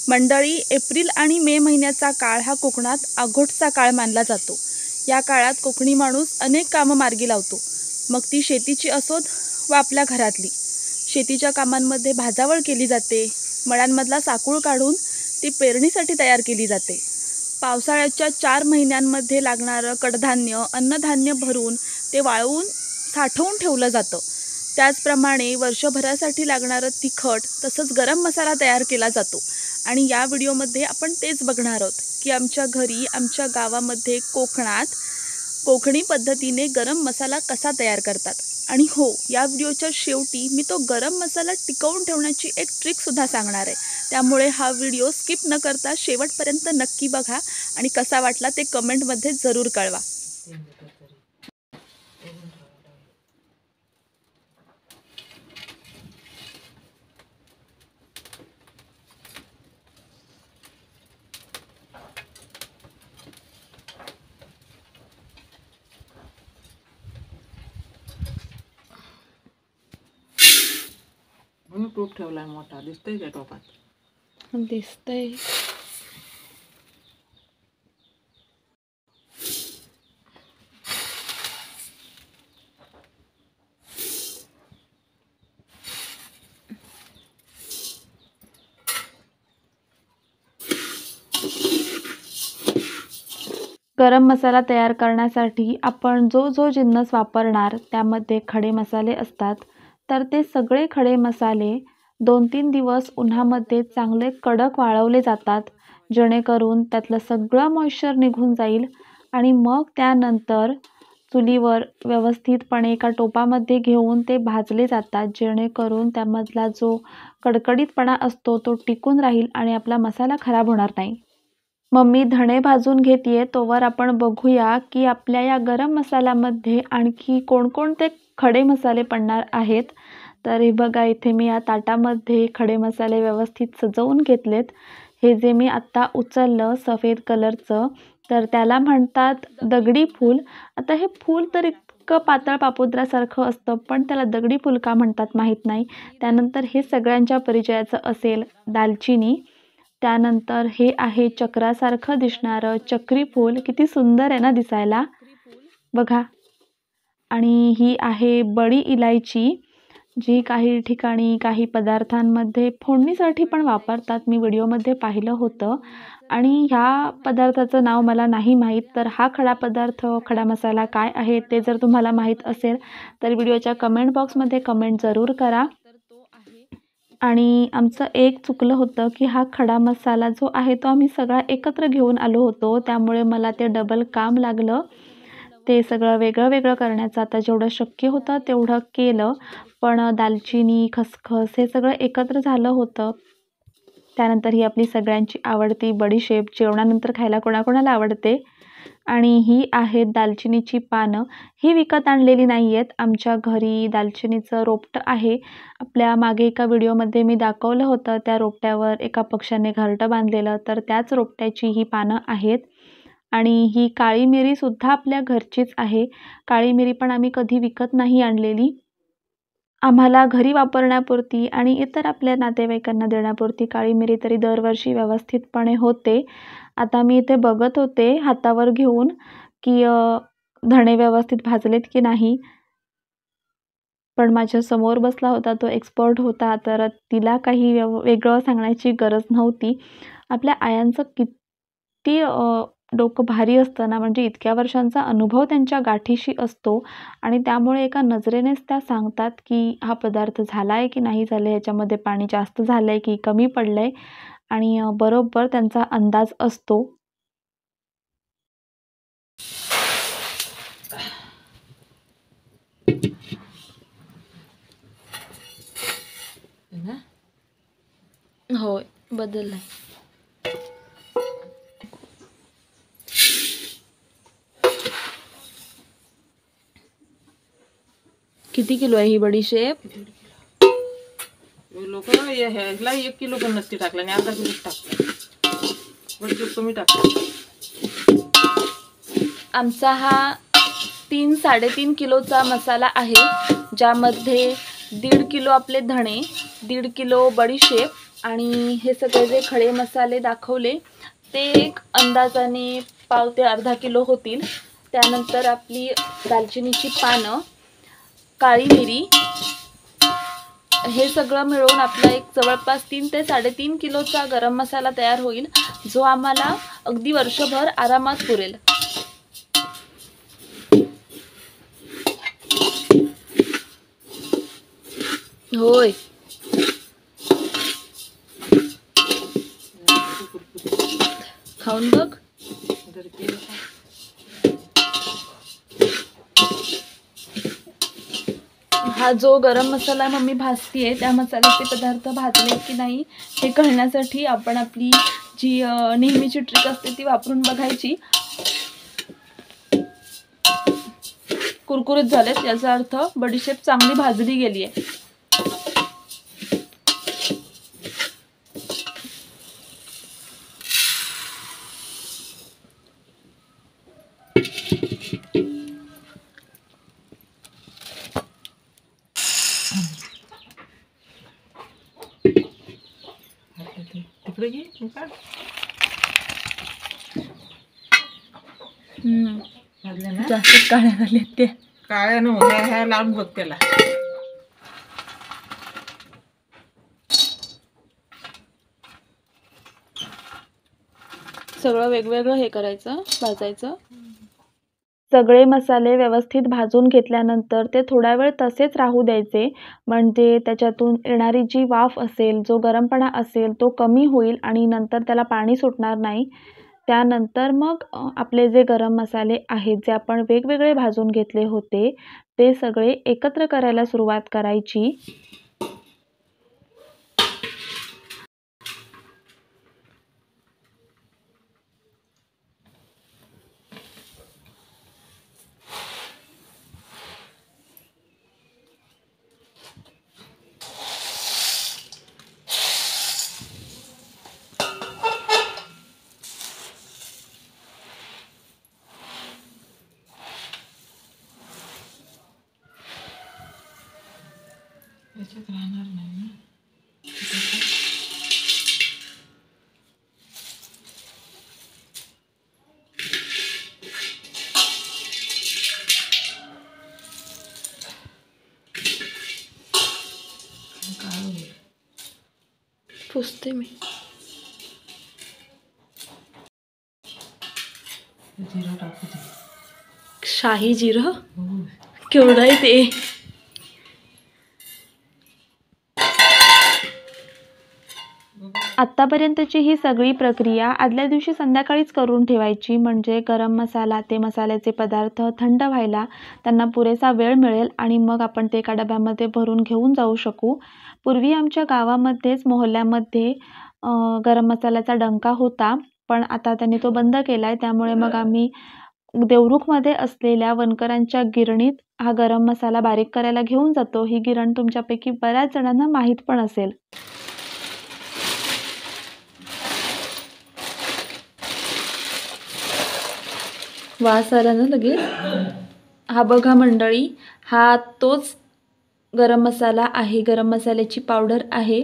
मंडळी, एप्रिल आणि मे महिन्याचा काळ हा कोकणात आघोटचा काळ मानला जातो। या काळात कोकणी माणूस अनेक कामं मार्गी लावतो, मग ती शेतीची असोत व आपल्या घरातली। शेतीच्या कामांमध्ये भाजावळ केली जाते, मळ्यांमधला साकूळ काढून ती पेरणीसाठी तयार केली जाते। पावसाळ्याच्या 4 महिन्यांमध्ये लागणारं कडधान्य, अन्नधान्य भरून ते वाळवून साठवून ठेवलं जातं। त्याचप्रमाणे वर्षभरासाठी लागणारं तिखट तसंच गरम मसाला तयार केला जातो। आणि या व्हिडिओमध्ये आपण तेच बघणार आहोत की आमच्या घरी, आमच्या गावामध्ये कोकणात कोकणी पद्धतीने गरम मसाला कसा तयार करतात। आणि हो, या व्हिडिओच्या शेवटी मी तो गरम मसाला टिकवून ठेवण्याची एक ट्रिकसुद्धा सांगणार आहे। त्यामुळे हा व्हिडिओ स्किप न करता शेवटपर्यंत नक्की बघा आणि कसा वाटला ते कमेंटमध्ये जरूर कळवा। मी टोप ठेवलाय मोठा, दिसतंय का टोपात? दिसतंय। गरम मसाला तयार करण्यासाठी आपण जो जिन्नस वापरणार त्यामध्ये खडे मसाले असतात, तर ते सगळे खडे मसाले 2-3 दिवस उन्हामध्ये चांगले कडक वाळवले जातात, जेणेकरून त्यातलं सगळं मॉइश्चर निघून जाईल। आणि मग त्यानंतर चुलीवर व्यवस्थितपणे एका टोपामध्ये घेऊन ते भाजले जातात, जेणेकरून त्यामधला जो कडकडीतपणा असतो तो टिकून राहील आणि आपला मसाला खराब होणार नाही। मम्मी धणे भाजून घेतीये, तोवर आपण बघूया की आपल्या या गरम मसाल्यामध्ये आणखी कोणकोणते खडे मसाले पडणार आहेत। तर हे बघा, इथे मी या ताटामध्ये खडे मसाले व्यवस्थित सजवून घेतलेत। हे जे मी आत्ता उचललं सफेद कलरचं, तर त्याला म्हणतात दगडी फूल। आता हे फूल तर इतकं पातळ पापुद्रासारखं असतं, पण त्याला दगडी फूल का म्हणतात माहीत नाही। त्यानंतर हे सगळ्यांच्या परिचयाचं असेल दालचिनी। त्यानंतर हे आहे चक्रासारखं दिसणारं चक्री फूल, किती सुंदर आहे ना दिसायला, बघा। आणि ही आहे बडी इलायची, जी काही ठिकाणी काही पदार्थांमध्ये फोडणीसाठी पण वापरतात, मी व्हिडिओमध्ये पाहिलं होतं। आणि ह्या पदार्थाचं नाव मला नाही माहीत, तर हा खडा पदार्थ, खडा मसाला काय आहे ते जर तुम्हाला माहीत असेल तर व्हिडिओच्या कमेंट बॉक्समध्ये कमेंट जरूर करा। आणि आमचं एक चुकलं होतं की हा खडा मसाला जो आहे तो आम्ही सगळा एकत्र घेऊन आलो होतो, त्यामुळे मला ते डबल काम लागलं। ते सगळं वेगळं वेगळं करण्याचं आता जेवढं शक्य होतं तेवढं केलं, पण दालचिनी, खसखस हे सगळं एकत्र झालं होतं। त्यानंतर ही आपली सगळ्यांची आवडती बडीशेप, जेवणानंतर खायला कोणाकोणाला आवडते। आणि ही आहेत दालचिनीची पानं, ही विकत आणलेली नाही आहेत, आमच्या घरी दालचिनीचं रोपटं आहे। आपल्या मागे एका व्हिडिओमध्ये मी दाखवलं होतं, त्या रोपट्यावर एका पक्ष्याने घरटं बांधलेलं, तर त्याच रोपट्याची ही पानं आहेत। आणि ही काळी मिरीसुद्धा आपल्या घरचीच आहे। काळी मिरी पण आम्ही कधी विकत नाही आणलेली, आम्हाला घरी वापरण्यापुरती आणि इतर आपल्या नातेवाईकांना देण्यापुरती काळी मिरी तरी दरवर्षी व्यवस्थितपणे होते। आता मी इथे बघत होते हातावर घेऊन की धणे व्यवस्थित भाजलेत की नाही, पण माझ्या समोर बसला होता तो एक्सपर्ट होता, तर तिला काही वेगळं सांगण्याची गरज नव्हती। आपल्या आयांचं किती डोकं भारी असतं ना, म्हणजे इतक्या वर्षांचा अनुभव त्यांच्या गाठीशी असतो आणि त्यामुळे एका नजरेनेच त्या सांगतात की हा पदार्थ झाला आहे की नाही झालं, ह्याच्यामध्ये पाणी जास्त झालं आहे की कमी पडलं आहे, आणि बरोबर त्यांचा अंदाज असतो। होय, बदललाय। किती किलो आहे ही बडीशेप? लोक ह्याला 1 किलो पण नसते टाकला आणि अर्धा किलो टाकतात, बडीशेप कमी टाकतात। आमचा हा 3-3.5 किलोचा मसाला आहे, ज्यामध्ये 1.5 किलो आपले धणे, 1.5 किलो बडीशेप आणि हे सगळे जे खडे मसाले दाखवले ते एक अंदाजाने पाव ते अर्धा किलो होतील. त्यानंतर आपली दालचिनीची पानं, काळी मिरी, हे सगळं मिळून आपला एक जवळपास 3 ते 3.5 किलोचा गरम मसाला तयार होईल, जो आम्हाला अगदी वर्षभर आरामात पुरेल. होय, खाऊन बघ. हा जो गरम मसाला मम्मी भाजतीये त्या मसाल्याचे पदार्थ भाजले की नाही हे कळण्यासाठी आपण आपली जी नेहमीची ट्रिक असते ती वापरून बघायची. कुरकुरीत झालेत याचा अर्थ बडीशेप चांगली भाजली गेली आहे. तिकडे घे जास्त काळ्या झाले ते काळ्या नव्हत्या ह्या लावून बघ त्याला. सगळं वेगवेगळं हे करायचं, भाजायचं. सगळे मसाले व्यवस्थित भाजून घेतल्यानंतर ते थोडा वेळ तसेच राहू द्यायचे, म्हणजे त्याच्यातून येणारी जी वाफ असेल, जो गरमपणा असेल तो कमी होईल आणि नंतर त्याला पाणी सुटणार नाही. त्यानंतर मग आपले जे गरम मसाले आहेत जे आपण वेगवेगळे भाजून घेतले होते ते सगळे एकत्र करायला सुरुवात करायची. याच्यात राहणार नाही ना. पुसते मी. जिरं टाकू दे. शाही जिरं केवढं आहे ते. आत्तापर्यंतची ही सगळी प्रक्रिया आदल्या दिवशी संध्याकाळीच करून ठेवायची, म्हणजे गरम मसाला ते मसाल्याचे पदार्थ थंड व्हायला त्यांना पुरेसा वेळ मिळेल आणि मग आपण ते एका डब्यामध्ये भरून घेऊन जाऊ शकू. पूर्वी आमच्या गावामध्येच मोहल्ल्यामध्ये गरम मसाल्याचा डंका होता, पण आता त्यांनी तो बंद केला आहे. त्यामुळे मग आम्ही देवरुखमध्ये असलेल्या वनकरांच्या गिरणीत हा गरम मसाला बारीक करायला घेऊन जातो. ही गिरण तुमच्यापैकी बऱ्याच जणांना माहीत पण असेल. वास आला ना लगेच. हा बघा मंडळी, हा तोच गरम मसाला आहे, गरम मसाल्याची पावडर आहे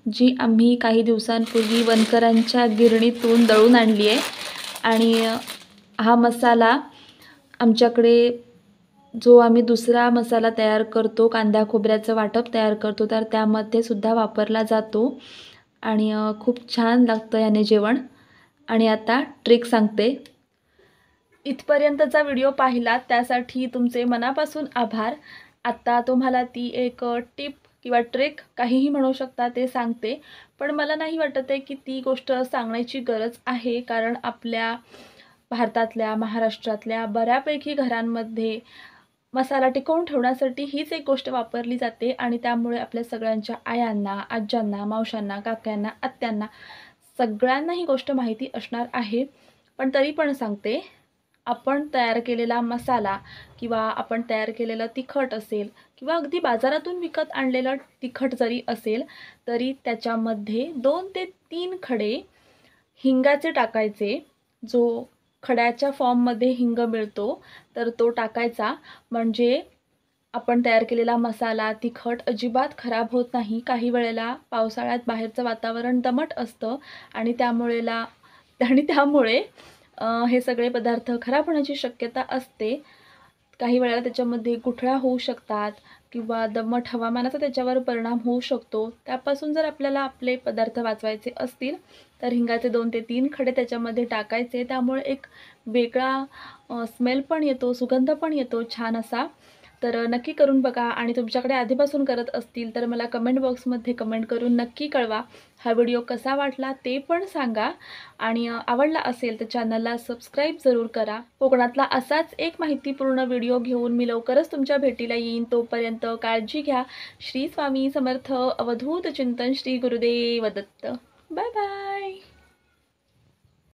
जी आम्ही काही दिवसांपूर्वी वनकरांच्या गिरणीतून दळून आणली आहे. आणि हा मसाला आमच्याकडे जो आम्ही दुसरा मसाला तयार करतो, कांदा खोबऱ्याचं वाटप तयार करतो, तर त्यामध्ये सुद्धा वापरला जातो आणि खूप छान लागतं याने जेवण. आणि आता ट्रिक सांगते. इथपर्यंतचा व्हिडिओ पाहिला त्यासाठी तुमचे मनापासून आभार. आता तुम्हाला ती एक टिप किंवा ट्रिक काहीही म्हणू शकता ते सांगते, पण मला नाही वाटत आहे की ती गोष्ट सांगण्याची गरज आहे, कारण आपल्या भारतातल्या महाराष्ट्रातल्या बऱ्यापैकी घरांमध्ये मसाला टिकवून ठेवण्यासाठी हीच एक गोष्ट वापरली जाते आणि त्यामुळे आपल्या सगळ्यांच्या आयांना, आज्यांना, मावशांना, काक्यांना, आत्यांना सगळ्यांना ही गोष्ट माहिती असणार आहे. पण तरी पण सांगते, आपण तयार केलेला मसाला किंवा आपण तयार केलेलं तिखट असेल किंवा अगदी बाजारातून विकत आणलेलं तिखट जरी असेल तरी त्याच्यामध्ये 2 ते 3 खडे हिंगाचे टाकायचे. जो खड्याच्या फॉर्ममध्ये हिंग मिळतो तर तो टाकायचा, म्हणजे आपण तयार केलेला मसाला तिखट अजिबात खराब होत नाही. काही वेळेला पावसाळ्यात बाहेरचं वातावरण दमट असतं आणि त्यामुळे हे सगळे पदार्थ खराब होण्याची शक्यता असते. काही वेळेला त्याच्यामध्ये गुठळ्या होऊ शकतात किंवा दमट हवामानाचा त्याच्यावर परिणाम होऊ शकतो. त्यापासून जर आपल्याला आपले पदार्थ वाचवायचे असतील तर हिंगाचे 2 ते 3 खडे त्याच्यामध्ये टाकायचे. त्यामुळे एक वेगळा स्मेल पण येतो, सुगंध पण येतो छान असा. तर नक्की करून बघा आणि तुमच्याकडे आधीपासून करत असतील तर मला कमेंट बॉक्समध्ये कमेंट करून नक्की कळवा. हा व्हिडिओ कसा वाटला ते पण सांगा आणि आवडला असेल तर चॅनलला सबस्क्राईब जरूर करा. कोकणातला असाच एक माहितीपूर्ण व्हिडिओ घेऊन मी लवकरच तुमच्या भेटीला येईन. तोपर्यंत काळजी घ्या. श्री स्वामी समर्थ. अवधूत चिंतन. श्री गुरुदेव दत्त. Bye bye.